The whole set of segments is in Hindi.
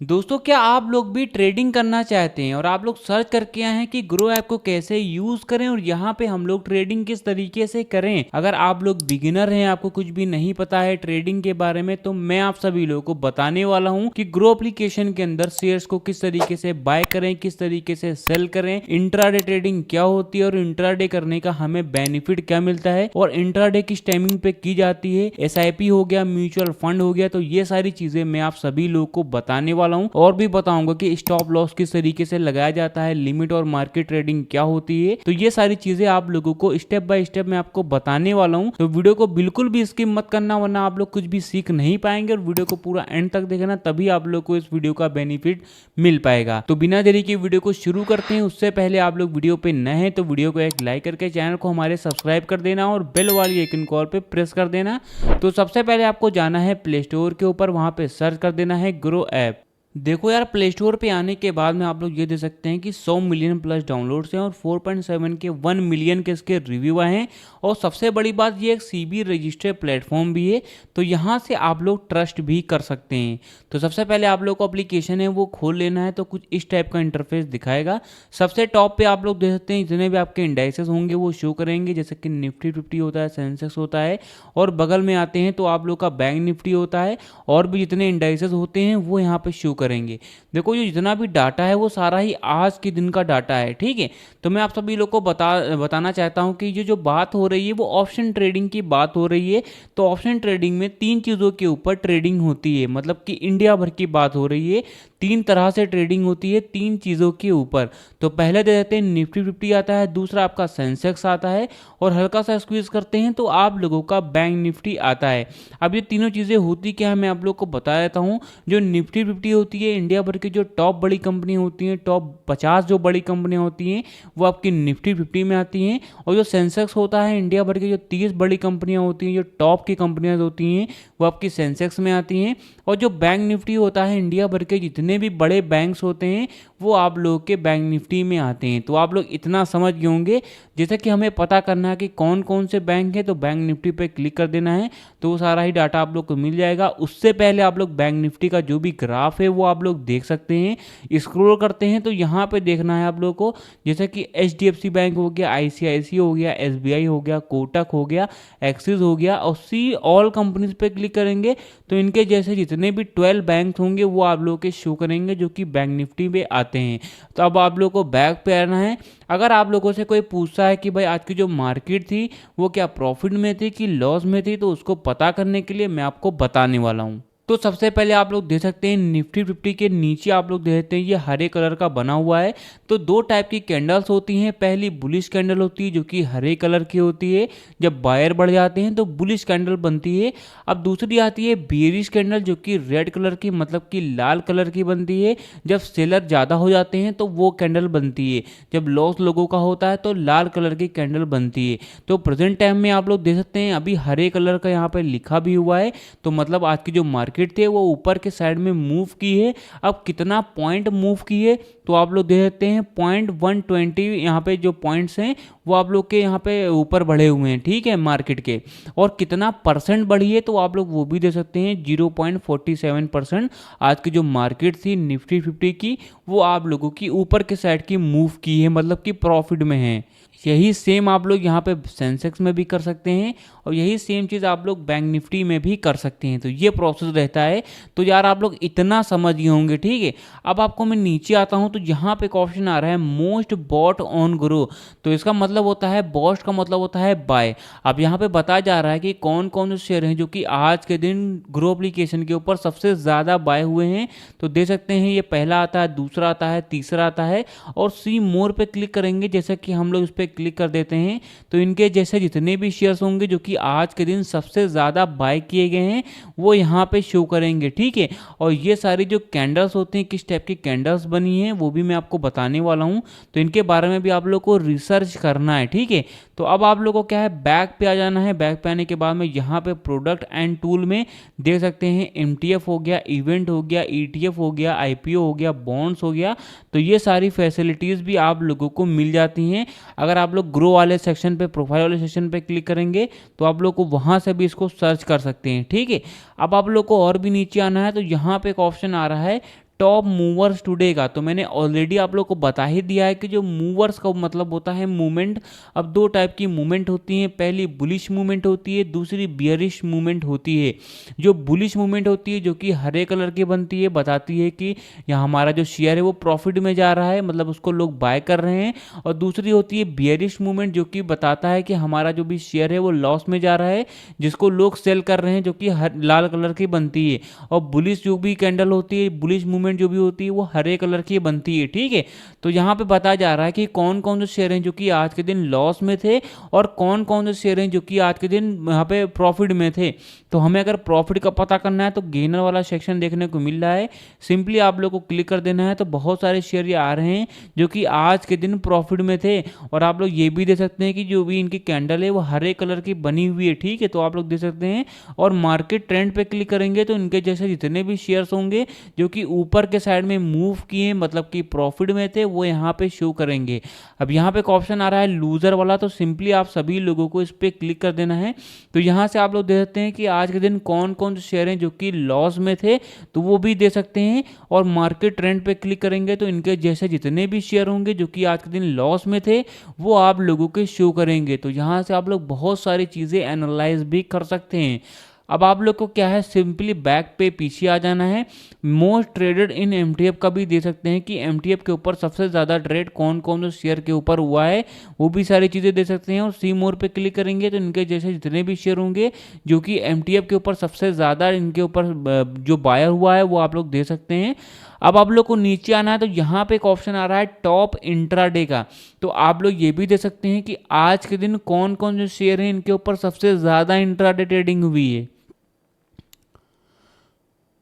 दोस्तों, क्या आप लोग भी ट्रेडिंग करना चाहते हैं और आप लोग सर्च करके आए हैं कि ग्रो ऐप को कैसे यूज करें और यहाँ पे हम लोग ट्रेडिंग किस तरीके से करें। अगर आप लोग बिगिनर हैं, आपको कुछ भी नहीं पता है ट्रेडिंग के बारे में, तो मैं आप सभी लोगों को बताने वाला हूँ कि ग्रो एप्लीकेशन के अंदर शेयर्स को किस तरीके से बाय करें, किस तरीके से सेल करें, इंट्राडे ट्रेडिंग क्या होती है और इंट्राडे करने का हमें बेनिफिट क्या मिलता है और इंट्राडे किस टाइमिंग पे की जाती है, एसआईपी हो गया, म्यूचुअल फंड हो गया। तो ये सारी चीजें मैं आप सभी लोगों को बताने वाला हूं और भी बताऊंगा कि स्टॉप लॉस किस तरीके से लगाया जाता है, लिमिट और मार्केट ट्रेडिंग क्या होती है। तो ये सारी चीजें आप लोगों को स्टेप बाय स्टेप मैं आपको बताने वाला हूं। तो वीडियो को बिल्कुल भी स्किप मत करना, वरना आप लोग कुछ भी सीख नहीं पाएंगे और वीडियो को पूरा एंड तक देखना, तभी आप लोग को इस वीडियो का बेनिफिट मिल पाएगा। तो बिना देरी के वीडियो को शुरू करते हैं। उससे पहले आप लोग वीडियो पे नए हैं तो वीडियो को एक लाइक करके चैनल को हमारे सब्सक्राइब कर देना और बेल वाली आइकन कॉल पे प्रेस कर देना। तो सबसे पहले आपको जाना है प्ले स्टोर के ऊपर, वहां पे सर्च कर देना है ग्रो ऐप। देखो यार, प्ले स्टोर पे आने के बाद में आप लोग ये देख सकते हैं कि 100 मिलियन प्लस डाउनलोड्स हैं और 4.7 के 1 मिलियन के इसके रिव्यू आए हैं। और सबसे बड़ी बात, ये एक सीबी रजिस्टर्ड प्लेटफॉर्म भी है, तो यहाँ से आप लोग ट्रस्ट भी कर सकते हैं। तो सबसे पहले आप लोग को एप्लीकेशन है वो खोल लेना है। तो कुछ इस टाइप का इंटरफेस दिखाएगा। सबसे टॉप पे आप लोग देख सकते हैं जितने भी आपके इंडाइसेस होंगे वो शो करेंगे, जैसे कि निफ्टी 50 होता है, सेंसेक्स होता है, और बगल में आते हैं तो आप लोग का बैंक निफ्टी होता है और भी जितने इंडाइसेस होते हैं वो यहाँ पे शो करेंगे। देखो, ये जितना भी डाटा है वो सारा ही आज के दिन का डाटा है, ठीक है। तो मैं आप सभी लोग को बताना चाहता हूँ कि ये जो बात हो रही है वो ऑप्शन ट्रेडिंग की बात हो रही है। तो ऑप्शन ट्रेडिंग में 3 चीज़ों के ऊपर ट्रेडिंग होती है, मतलब कि इंडिया भर की बात हो रही है। 3 तरह से ट्रेडिंग होती है 3 चीज़ों के ऊपर। तो पहले दे देते हैं निफ्टी 50 आता है, दूसरा आपका सेंसेक्स आता है और हल्का सा स्क्वीज करते हैं तो आप लोगों का बैंक निफ्टी आता है। अब ये तीनों चीज़ें होती क्या है मैं आप लोग को बता देता हूँ। जो निफ्टी 50 होती है, इंडिया भर की जो टॉप बड़ी कंपनी होती हैं, टॉप 50 जो बड़ी कंपनियां होती हैं वो आपकी निफ्टी 50 में आती हैं। और जो सेंसेक्स होता है, इंडिया भर की जो 30 बड़ी कंपनियां होती हैं, जो टॉप की कंपनियां होती हैं, वो आपकी सेंसेक्स में आती हैं। और जो बैंक निफ्टी होता है, इंडिया भर के जितने भी बड़े बैंक्स होते हैं वो आप लोग के बैंक निफ्टी में आते हैं। तो आप लोग इतना समझ गए होंगे। जैसे कि हमें पता करना है कि कौन कौन से बैंक है, तो बैंक निफ्टी पे क्लिक कर देना है, तो वो सारा ही डाटा आप लोग को मिल जाएगा। उससे पहले आप लोग बैंक निफ्टी का जो भी ग्राफ है वो आप लोग देख सकते हैं। स्क्रॉल करते हैं तो यहाँ पे देखना है आप लोग को, जैसे कि HDFC बैंक हो गया, ICICI हो गया, SBI हो गया, कोटक हो गया, एक्सिस हो गया, और सी ऑल कंपनीज पे क्लिक करेंगे तो इनके जैसे जितने भी 12 बैंक होंगे वो आप लोग के शो करेंगे जो कि बैंक निफ्टी में आते हैं। तो अब आप लोग को बैक पे आना है। अगर आप लोगों से कोई पूछता है कि भाई आज की जो मार्केट थी वो क्या प्रॉफिट में थी कि लॉस में थी, तो उसको पता करने के लिए मैं आपको बताने वाला हूँ। तो सबसे पहले आप लोग देख सकते हैं निफ्टी 50 के नीचे आप लोग देख सकते हैं ये हरे कलर का बना हुआ है। तो 2 टाइप की कैंडल्स होती हैं। पहली बुलिश कैंडल होती है जो कि हरे कलर की होती है, जब बायर बढ़ जाते हैं तो बुलिश कैंडल बनती है। अब दूसरी आती है बेरिश कैंडल जो कि रेड कलर की, मतलब कि लाल कलर की बनती है। जब सेलर ज़्यादा हो जाते हैं तो वो कैंडल बनती है। जब लॉस लोगों का होता है तो लाल कलर की कैंडल बनती है। तो प्रेजेंट टाइम में आप लोग देख सकते हैं अभी हरे कलर का यहाँ पे लिखा भी हुआ है। तो मतलब आज की जो मार्केट थे वो ऊपर के साइड में मूव की है। अब कितना पॉइंट मूव की है तो आप लोग देख सकते हैं 0.120 यहाँ पे जो पॉइंट्स हैं वो आप लोग के यहाँ पे ऊपर बढ़े हुए हैं, ठीक है, मार्केट के। और कितना परसेंट बढ़ी है तो आप लोग वो भी दे सकते हैं, 0.47% आज की जो मार्केट थी निफ्टी 50 की वो आप लोगों की ऊपर के साइड की मूव की है, मतलब कि प्रॉफिट में है। यही सेम आप लोग यहाँ पे सेंसेक्स में भी कर सकते हैं और यही सेम चीज़ आप लोग बैंक निफ्टी में भी कर सकते हैं। तो ये प्रोसेस रहता है। तो यार आप लोग इतना समझ गए होंगे, ठीक है। अब आपको मैं नीचे आता हूँ तो यहाँ पे एक ऑप्शन आ रहा है मोस्ट बॉट ऑन ग्रो। तो इसका मतलब होता है, बॉस्ट का मतलब होता है बाय। अब यहाँ पे बताया जा रहा है कि कौन कौन से शेयर हैं जो कि आज के दिन ग्रो एप्लीकेशन के ऊपर सबसे ज़्यादा बाय हुए हैं। तो दे सकते हैं ये पहला आता है, दूसरा आता है, तीसरा आता है। और सी मोर पे क्लिक करेंगे, जैसे कि हम लोग इस पर क्लिक कर देते हैं तो इनके जैसे जितने भी शेयर्स होंगे जो कि आज के दिन सबसे ज़्यादा बाय किए गए हैं वो यहाँ पे शो करेंगे, ठीक है। और ये सारी जो कैंडल्स होते हैं, किस टाइप की कैंडल्स बनी हैं वो भी मैं आपको बताने वाला हूँ। तो इनके बारे में भी आप लोग को रिसर्च करना है, ठीक है। तो अब आप लोगों को क्या है, बैक पे आ जाना है। बैक पे आने के बाद में यहाँ पे प्रोडक्ट एंड टूल में देख सकते हैं MTF हो गया, इवेंट हो गया, ETF हो गया, IPO हो गया, बॉन्ड्स हो गया। तो ये सारी फैसिलिटीज़ भी आप लोगों को मिल जाती हैं। अगर आप लोग ग्रो वाले सेक्शन पे, प्रोफाइल वाले सेक्शन पे क्लिक करेंगे तो आप लोग को वहाँ से भी इसको सर्च कर सकते हैं, ठीक है। अब आप लोग को और भी नीचे आना है तो यहाँ पे एक ऑप्शन आ रहा है टॉप मूवर्स टुडे का, तो मैंने ऑलरेडी आप लोग को बता ही दिया है कि जो मूवर्स का मतलब होता है मूवमेंट। अब दो टाइप की मूवमेंट होती हैं, पहली बुलिश मूवमेंट होती है, दूसरी बियरिश मूवमेंट होती है। जो बुलिश मूवमेंट होती है जो कि हरे कलर की बनती है, बताती है कि यहाँ हमारा जो शेयर है वो प्रॉफिट में जा रहा है, मतलब उसको लोग बाय कर रहे हैं। और दूसरी होती है बियरिश मूवमेंट जो कि बताता है कि हमारा जो भी शेयर है वो लॉस में जा रहा है, जिसको लोग सेल कर रहे हैं, जो कि लाल कलर की बनती है। और बुलिश जो भी कैंडल होती है, बुलिश मूवमेंट जो भी होती है वो हरे कलर की बनती है, ठीक है। तो यहाँ पे बताया जा रहा है कि कौन कौन से शेयर हैं जो कि आज के दिन लॉस में थे और कौन कौन से शेयर हैं जो कि आज के दिन यहाँ पे प्रॉफिट में थे। तो हमें अगर प्रॉफिट का पता करना है तो गेनर वाला सेक्शन देखने को मिल रहा है, सिंपली आप लोग को क्लिक कर देना है। तो बहुत सारे शेयर ये आ रहे हैं जो कि आज के दिन प्रॉफिट में थे। और आप लोग ये भी देख सकते हैं कि जो भी इनकी कैंडल है वो हरे कलर की बनी हुई है, ठीक है। तो आप लोग देख सकते हैं। और मार्केट ट्रेंड पे क्लिक करेंगे तो इनके जैसे जितने भी शेयर्स होंगे जो कि ऊपर के साइड में मूव किए, मतलब कि प्रॉफिट में थे, वो यहाँ पे शो करेंगे। अब यहाँ पे एक ऑप्शन आ रहा है लूजर वाला, तो सिंपली आप सभी लोगों को इस पे क्लिक कर देना है। तो यहाँ से आप लोग देख सकते हैं कि आज के दिन कौन कौन से शेयर हैं जो कि लॉस में थे, तो वो भी दे सकते हैं। और मार्केट ट्रेंड पे क्लिक करेंगे तो इनके जैसे जितने भी शेयर होंगे जो कि आज के दिन लॉस में थे वो आप लोगों के शो करेंगे। तो यहाँ से आप लोग बहुत सारी चीज़ें एनालाइज भी कर सकते हैं। अब आप लोग को क्या है, सिंपली बैक पे पीछे आ जाना है। मोस्ट ट्रेडेड इन एमटीएफ का भी दे सकते हैं कि एमटीएफ के ऊपर सबसे ज़्यादा ट्रेड कौन कौन से शेयर के ऊपर हुआ है, वो भी सारी चीज़ें दे सकते हैं। और सी मोर पे क्लिक करेंगे तो इनके जैसे जितने भी शेयर होंगे जो कि एमटीएफ के ऊपर सबसे ज़्यादा इनके ऊपर जो बायर हुआ है वो आप लोग दे सकते हैं। अब आप लोग को नीचे आना है तो यहाँ पे एक ऑप्शन आ रहा है टॉप इंट्राडे का, तो आप लोग ये भी दे सकते हैं कि आज के दिन कौन कौन से शेयर हैं इनके ऊपर सबसे ज़्यादा इंट्राडे ट्रेडिंग हुई है।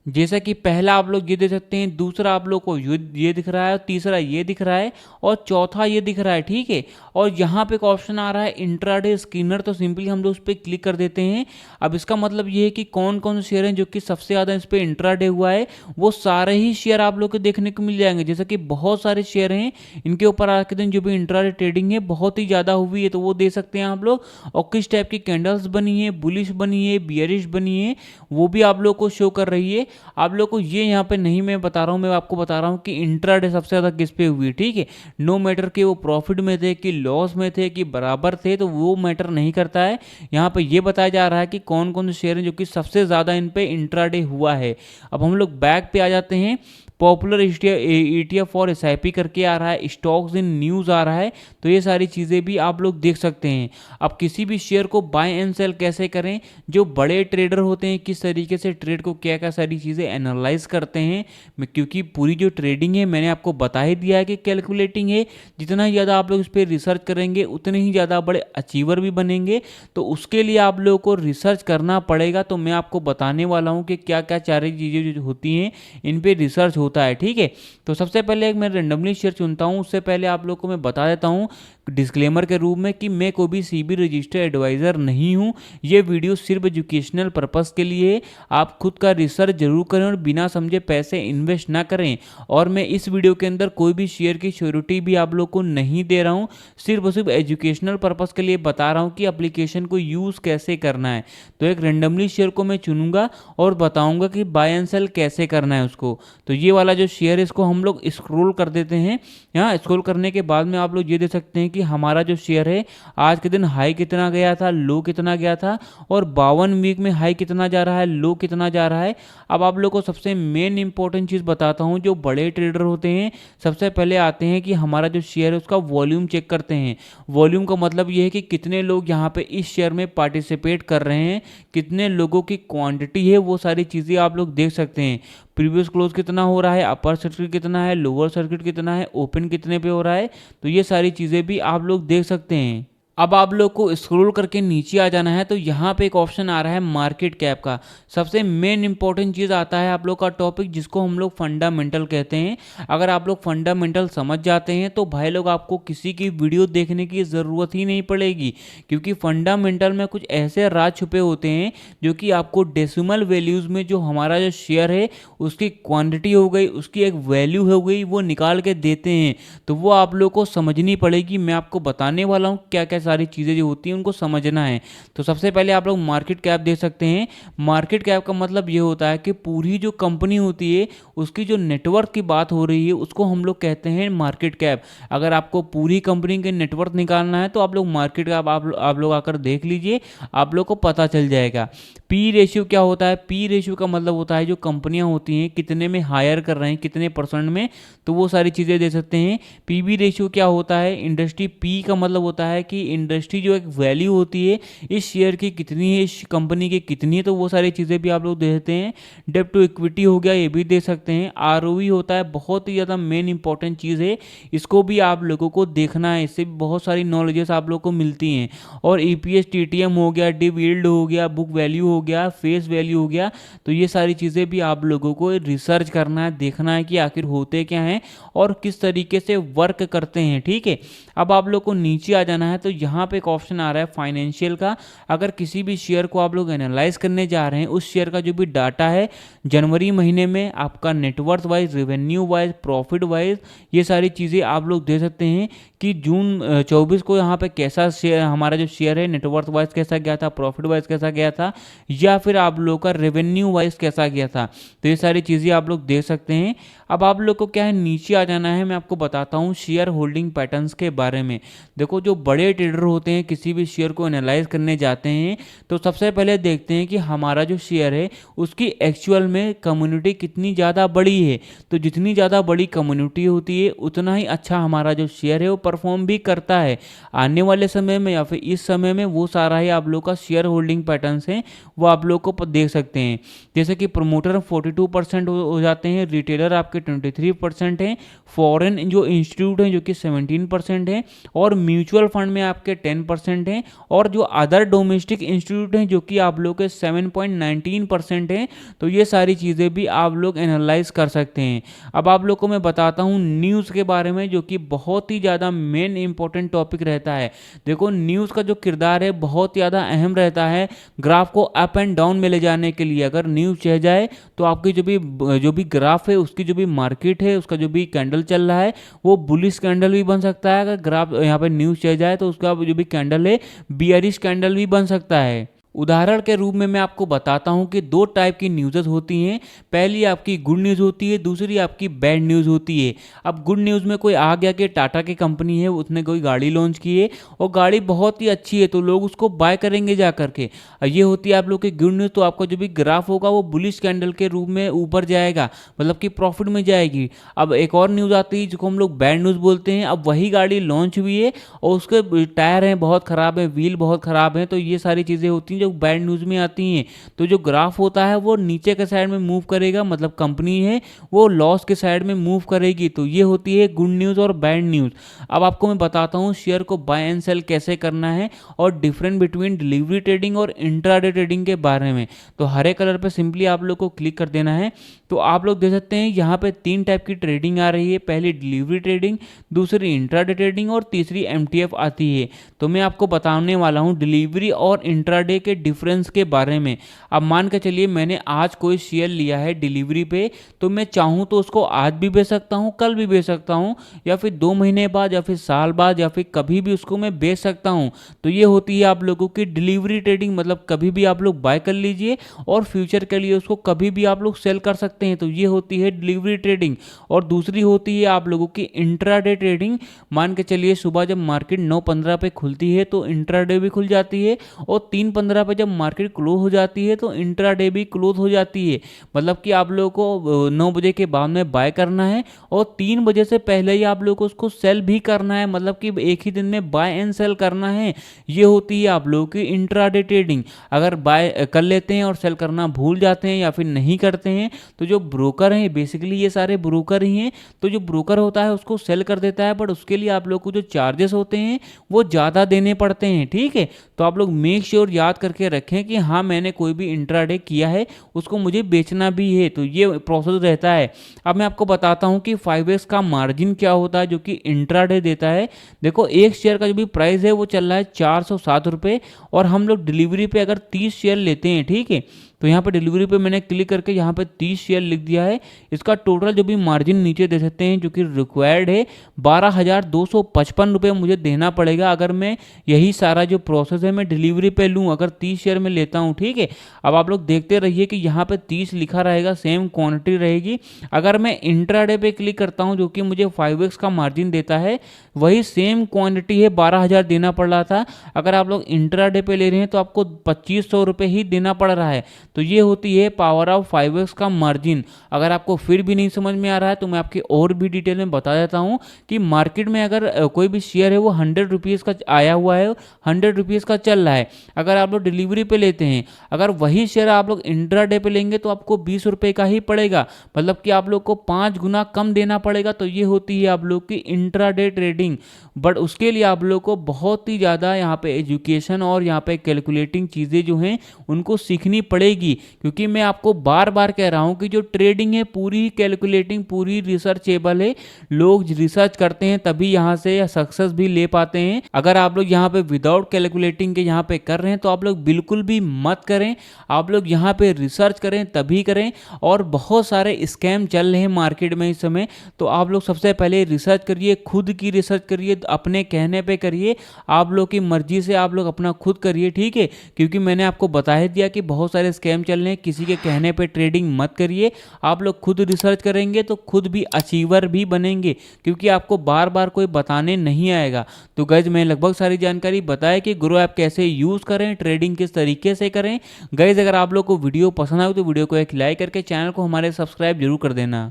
जैसा कि पहला आप लोग ये दे सकते हैं, दूसरा आप लोग को ये दिख रहा है, तीसरा ये दिख रहा है और चौथा ये दिख रहा है, ठीक है। और यहाँ पे एक ऑप्शन आ रहा है इंट्राडे स्कैनर, तो सिंपली हम लोग उस पर क्लिक कर देते हैं। अब इसका मतलब ये है कि कौन कौन से शेयर हैं जो कि सबसे ज़्यादा इस पर इंट्राडे हुआ है, वो सारे ही शेयर आप लोग को देखने को मिल जाएंगे। जैसे कि बहुत सारे शेयर हैं इनके ऊपर आज के दिन जो भी इंट्राडे ट्रेडिंग है बहुत ही ज़्यादा हुई है, तो वो दे सकते हैं आप लोग। और किस टाइप की कैंडल्स बनी है, बुलिश बनी है, बियरिश बनी है, वो भी आप लोग को शो कर रही है। आप लोग को ये यहाँ पे नहीं मैं बता रहा हूँ, मैं आपको बता रहा हूँ कि इंट्राडे सबसे ज़्यादा किस पे हुई, ठीक है। नो मैटर कि वो प्रॉफिट में थे कि लॉस में थे कि बराबर थे, तो वो मैटर नहीं करता है। यहाँ पे ये बताया जा रहा है कि कौन कौन से शेयर हैं जो कि सबसे ज़्यादा इन पे इंट्राडे हुआ है। अब हम लोग बैक पे आ जाते हैं। पॉपुलर ETF और SIP करके आ रहा है, स्टॉक्स इन न्यूज़ आ रहा है, तो ये सारी चीज़ें भी आप लोग देख सकते हैं। अब किसी भी शेयर को बाय एंड सेल कैसे करें, जो बड़े ट्रेडर होते हैं किस तरीके से ट्रेड को क्या क्या सारी चीज़ें एनालाइज करते हैं, क्योंकि पूरी जो ट्रेडिंग है मैंने आपको बता ही दिया है कि कैलकुलेटिंग है। जितना ही ज़्यादा आप लोग इस पर रिसर्च करेंगे उतने ही ज़्यादा बड़े अचीवर भी बनेंगे। तो उसके लिए आप लोगों को रिसर्च करना पड़ेगा। तो मैं आपको बताने वाला हूँ कि क्या क्या सारी चीज़ें जो होती हैं इन पर रिसर्च होता है, ठीक है। तो सबसे पहले एक मैं रेंडमली शेयर चुनता हूँ। उससे पहले आप लोग को मैं बता देता हूँ डिस्क्लेमर के रूप में कि मैं कोई भी सीबी रजिस्टर्ड एडवाइज़र नहीं हूँ। ये वीडियो सिर्फ एजुकेशनल पर्पस के लिए है। आप खुद का रिसर्च जरूर करें और बिना समझे पैसे इन्वेस्ट ना करें। और मैं इस वीडियो के अंदर कोई भी शेयर की श्योरिटी भी आप लोग को नहीं दे रहा हूँ, सिर्फ और सिर्फ एजुकेशनल पर्पस के लिए बता रहा हूँ कि एप्लीकेशन को यूज़ कैसे करना है। तो एक रेंडमली शेयर को मैं चुनूंगा और बताऊंगा कि बाय एंड सेल कैसे करना है उसको। तो ये वाला जो शेयर है इसको हम लोग स्क्रॉल कर देते हैं। यहाँ स्क्रॉल करने के बाद में आप लोग ये देख सकते हैं कि हमारा जो शेयर है आज के दिन हाई कितना गया था, लो कितना गया था, और 52 वीक में हाई कितना जा रहा है, लो कितना जा रहा है। अब आप लोग को सबसे मेन इंपॉर्टेंट चीज़ बताता हूँ। जो बड़े ट्रेडर होते हैं सबसे पहले आते हैं कि हमारा जो शेयर है उसका वॉल्यूम चेक करते हैं। वॉल्यूम का मतलब ये है कि कितने लोग यहाँ पे इस शेयर में पार्टिसिपेट कर रहे हैं, कितने लोगों की क्वांटिटी है, वो सारी चीज़ें आप लोग देख सकते हैं। प्रीवियस क्लोज कितना हो रहा है, अपर सर्किट कितना है, लोअर सर्किट कितना है, ओपन कितने पे हो रहा है, तो ये सारी चीज़ें भी आप लोग देख सकते हैं। अब आप लोग को स्क्रॉल करके नीचे आ जाना है तो यहाँ पे एक ऑप्शन आ रहा है मार्केट कैप का। सबसे मेन इंपॉर्टेंट चीज़ आता है आप लोग का टॉपिक जिसको हम लोग फंडामेंटल कहते हैं। अगर आप लोग फंडामेंटल समझ जाते हैं तो भाई लोग आपको किसी की वीडियो देखने की ज़रूरत ही नहीं पड़ेगी, क्योंकि फंडामेंटल में कुछ ऐसे राज छुपे होते हैं जो कि आपको डेसिमल वैल्यूज़ में जो हमारा जो शेयर है उसकी क्वान्टिटी हो गई, उसकी एक वैल्यू हो गई, वो निकाल के देते हैं। तो वो आप लोग को समझनी पड़ेगी। मैं आपको बताने वाला हूँ क्या क्या सारी चीज़ें जो होती हैं उनको समझना है। तो सबसे पहले आप लोग मार्केट कैप देख सकते हैं। मार्केट कैप का मतलब ये होता है कि पूरी जो कंपनी होती है उसकी जो नेटवर्थ की बात हो रही है उसको हम लोग कहते हैं मार्केट कैप। अगर आपको पूरी कंपनी के नेटवर्थ निकालना है तो आप लोग मार्केट कैप आप लोग आकर देख लीजिए, आप लोग को पता चल जाएगा। पी रेशियो क्या होता है? पी रेशियो का मतलब होता है जो कंपनियां होती हैं कितने में हायर कर रहे हैं, कितने परसेंट में, तो वो सारी चीज़ें दे सकते हैं। पीबी रेशियो क्या होता है? इंडस्ट्री पी का मतलब होता है कि इंडस्ट्री जो एक वैल्यू होती है इस शेयर की कितनी है, इस कंपनी की कितनी है, तो वो सारी चीज़ें भी आप लोग दे सकते हैं। डेब्ट टू इक्विटी हो गया, ये भी दे सकते हैं। आरओई होता है, बहुत ही ज़्यादा मेन इंपॉर्टेंट चीज़ है, इसको भी आप लोगों को देखना है, इससे भी बहुत सारी नॉलेजेस आप लोग को मिलती हैं। और ईपीएस टीटीएम हो गया, डिव यील्ड हो गया, बुक वैल्यू हो गया, फेस वैल्यू हो गया, तो ये सारी चीज़ें भी आप लोगों को रिसर्च करना है, देखना है कि आखिर होते क्या हैं और किस तरीके से वर्क करते हैं। ठीक है, अब आप लोग को नीचे आ जाना है, तो यहाँ पे एक ऑप्शन आ रहा है फाइनेंशियल का। अगर किसी भी शेयर को आप लोग एनालाइज करने जा रहे हैं, उस शेयर का जो भी डाटा है जनवरी महीने में आपका net worth wise, revenue wise, profit wise, ये सारी चीज़ें आप लोग दे सकते हैं कि जून 24 को यहाँ पे कैसा शेयर, हमारा जो शेयर है नेटवर्थ वाइज कैसा गया था, प्रॉफिट वाइज कैसा गया था, या फिर आप लोग का रेवेन्यू वाइज कैसा गया था, तो ये सारी चीज़ें आप लोग देख सकते हैं। अब आप लोग को क्या है, नीचे आ जाना है, मैं आपको बताता हूँ शेयर होल्डिंग पैटर्न्स के बारे में। देखो, जो बड़े ट्रेडर होते हैं किसी भी शेयर को एनालाइज करने जाते हैं तो सबसे पहले देखते हैं कि हमारा जो शेयर है उसकी एक्चुअल में कम्युनिटी कितनी ज़्यादा बड़ी है। तो जितनी ज़्यादा बड़ी कम्युनिटी होती है उतना ही अच्छा हमारा जो शेयर है वो परफॉर्म भी करता है। आने वाले समय में या फिर इस समय में वो सारा ही आप लोग का शेयर होल्डिंग पैटर्न्स है वो आप लोग को देख सकते हैं। जैसे कि प्रमोटर 42% हो जाते हैं, रिटेलर आपके 23% हैं, फॉरेन जो इंस्टीट्यूट हैं जो कि 17% हैं, और म्यूचुअल फंड में आपके 10% हैं, और जो अदर डोमेस्टिक इंस्टीट्यूट हैं जो कि आप लोग के 7.19% हैं। तो ये सारी चीज़ें भी आप लोग एनालाइज कर सकते हैं। अब आप लोग को मैं बताता हूँ न्यूज़ के बारे में, जो कि बहुत ही ज़्यादा मेन इंपॉर्टेंट टॉपिक रहता है। देखो, न्यूज़ का जो किरदार है बहुत ज़्यादा अहम रहता है ग्राफ को अप एंड डाउन में ले जाने के लिए। अगर न्यूज़ चल जाए तो आपकी जो भी ग्राफ है, उसकी जो भी मार्केट है, उसका जो भी कैंडल चल रहा है वो बुलिश कैंडल भी बन सकता है। अगर ग्राफ यहाँ पे न्यूज़ चल जाए तो उसका जो भी कैंडल है बियरिश कैंडल भी बन सकता है। उदाहरण के रूप में मैं आपको बताता हूं कि दो टाइप की न्यूज़ होती हैं। पहली आपकी गुड न्यूज़ होती है, दूसरी आपकी बैड न्यूज़ होती है। अब गुड न्यूज़ में कोई आ गया कि टाटा की कंपनी है, उसने कोई गाड़ी लॉन्च की है और गाड़ी बहुत ही अच्छी है, तो लोग उसको बाय करेंगे जा करके। ये होती है आप लोग की गुड न्यूज़। तो आपका जो भी ग्राफ होगा वो बुलिश कैंडल के रूप में ऊपर जाएगा, मतलब कि प्रॉफिट में जाएगी। अब एक और न्यूज़ आती है जिसको हम लोग बैड न्यूज़ बोलते हैं। अब वही गाड़ी लॉन्च हुई है और उसके टायर हैं बहुत ख़राब है, व्हील बहुत ख़राब है, तो ये सारी चीज़ें होती हैं जो बैड न्यूज़ में आती हैं। तो जो ग्राफ होता है वो नीचे के साइड में मूव करेगा, मतलब कंपनी है वो लॉस के साइड में मूव करेगी। तो ये होती है गुड न्यूज़ और बैड न्यूज़। अब आपको मैं बताता हूँ शेयर को बाय एंड सेल कैसे करना है और डिफरेंट बिटवीन डिलीवरी ट्रेडिंग और इंट्राडे ट्रेडिंग के बारे में। तो हरे कलर पे सिंपली आप लोग को क्लिक कर देना है। तो आप लोग देख सकते हैं यहाँ पे 3 टाइप की ट्रेडिंग आ रही है। पहली डिलीवरी ट्रेडिंग, दूसरी इंट्राडे ट्रेडिंग और तीसरी एमटीएफ आती है। तो मैं आपको बताने वाला हूँ डिलीवरी और इंट्राडे के डिफरेंस के बारे में। अब मान के चलिए मैंने आज कोई शेयर लिया है डिलीवरी पे, तो मैं चाहूँ तो उसको आज भी बेच सकता हूँ, कल भी बेच सकता हूँ, या फिर 2 महीने बाद, या फिर साल बाद, या फिर कभी भी उसको मैं बेच सकता हूँ। तो ये होती है आप लोगों की डिलीवरी ट्रेडिंग, मतलब कभी भी आप लोग बाय कर लीजिए और फ्यूचर के लिए उसको कभी भी आप लोग सेल कर सकते हैं। तो ये होती है डिलीवरी ट्रेडिंग। और दूसरी होती है आप लोगों की इंट्राडे ट्रेडिंग। मान के चलिए सुबह जब मार्केट 9:15 पे खुलती है तो इंट्राडे भी खुल जाती है, और 3:15 पे जब मार्केट क्लोज हो जाती है तो इंट्राडे भी क्लोज हो जाती है। मतलब कि आप लोगों को 9 बजे के बाद में बाय करना है और 3 बजे से पहले ही आप लोगों को उसको सेल भी करना है, मतलब कि एक ही दिन में बाय एंड सेल करना है। ये होती है आप लोगों की इंट्राडे ट्रेडिंग। अगर बाय कर लेते हैं और सेल करना भूल जाते हैं या फिर नहीं करते हैं तो जो ब्रोकर हैं, बेसिकली ये सारे ब्रोकर ही हैं, तो जो ब्रोकर होता है उसको सेल कर देता है, बट उसके लिए आप लोग को जो चार्जेस होते हैं वो ज़्यादा देने पड़ते हैं। ठीक है, तो आप लोग मेक श्योर याद करके रखें कि हाँ मैंने कोई भी इंट्राडे किया है उसको मुझे बेचना भी है। तो ये प्रोसेस रहता है। अब मैं आपको बताता हूँ कि 5x का मार्जिन क्या होता है जो कि इंट्राडे देता है। देखो, एक शेयर का जो भी प्राइस है वो चल रहा है 407 रुपये, और हम लोग डिलीवरी पे अगर 30 शेयर लेते हैं, ठीक है, तो यहाँ पे डिलीवरी पे मैंने क्लिक करके यहाँ पे 30 शेयर लिख दिया है। इसका टोटल जो भी मार्जिन नीचे दे सकते हैं जो कि रिक्वायर्ड है 12,255 रुपये मुझे देना पड़ेगा अगर मैं यही सारा जो प्रोसेस है मैं डिलीवरी पे लूँ, अगर 30 शेयर में लेता हूँ। ठीक है, अब आप लोग देखते रहिए कि यहाँ पे 30 लिखा रहेगा, सेम क्वांटिटी रहेगी। अगर मैं इंट्राडे पे क्लिक करता हूँ जो कि मुझे 5x का मार्जिन देता है, वही सेम क्वांटिटी है, 12,000 देना पड़ रहा था। अगर आप लोग इंट्राडे पे ले रहे हैं तो आपको 2500 रुपये ही देना पड़ रहा है। तो ये होती है पावर ऑफ 5x का मार्जिन। अगर आपको फिर भी नहीं समझ में आ रहा है तो मैं आपके और भी डिटेल में बता देता हूँ कि मार्केट में अगर कोई भी शेयर है वो 100 रुपीज़ का आया हुआ है, 100 रुपीज़ का चल रहा है, अगर आप लोग डिलीवरी पे लेते हैं, अगर वही शेयर आप लोग इंट्राडे पे लेंगे तो आपको 20 रुपये का ही पड़ेगा, मतलब कि आप लोग को 5 गुना कम देना पड़ेगा। तो ये होती है आप लोग की इंट्राडे ट्रेडिंग। बट उसके लिए आप लोग को बहुत ही ज़्यादा यहाँ पे एजुकेशन और यहाँ पे कैलकुलेटिंग चीज़ें जो हैं उनको सीखनी पड़ेगी, क्योंकि मैं आपको बार बार कह रहा हूँ कि जो ट्रेडिंग है पूरी कैलकुलेटिंग, पूरी रिसर्चेबल है। लोग रिसर्च करते हैं तभी यहाँ से सक्सेस भी ले पाते हैं। अगर आप लोग यहाँ पे विदाउट कैलकुलेटिंग के यहाँ पे कर रहे हैं तो आप लोग बिल्कुल भी मत करें। आप लोग यहाँ पे रिसर्च करें तभी करें। और बहुत सारे स्कैम चल रहे हैं मार्केट में इस समय, तो आप लोग सबसे पहले रिसर्च करिए, खुद की रिसर्च करिए, अपने कहने पे करिए, आप लोग की मर्जी से आप लोग अपना खुद करिए। ठीक है, क्योंकि मैंने आपको बता ही दिया कि बहुत सारे स्कैम चल रहे हैं, किसी के कहने पे ट्रेडिंग मत करिए। आप लोग खुद रिसर्च करेंगे तो खुद भी अचीवर भी बनेंगे, क्योंकि आपको बार बार कोई बताने नहीं आएगा। तो गाइस मैं लगभग सारी जानकारी बताया कि ग्रो ऐप कैसे यूज़ करें, ट्रेडिंग किस तरीके से करें। गाइस अगर आप लोग को वीडियो पसंद आए तो वीडियो को एक लाइक करके चैनल को हमारे सब्सक्राइब जरूर कर देना।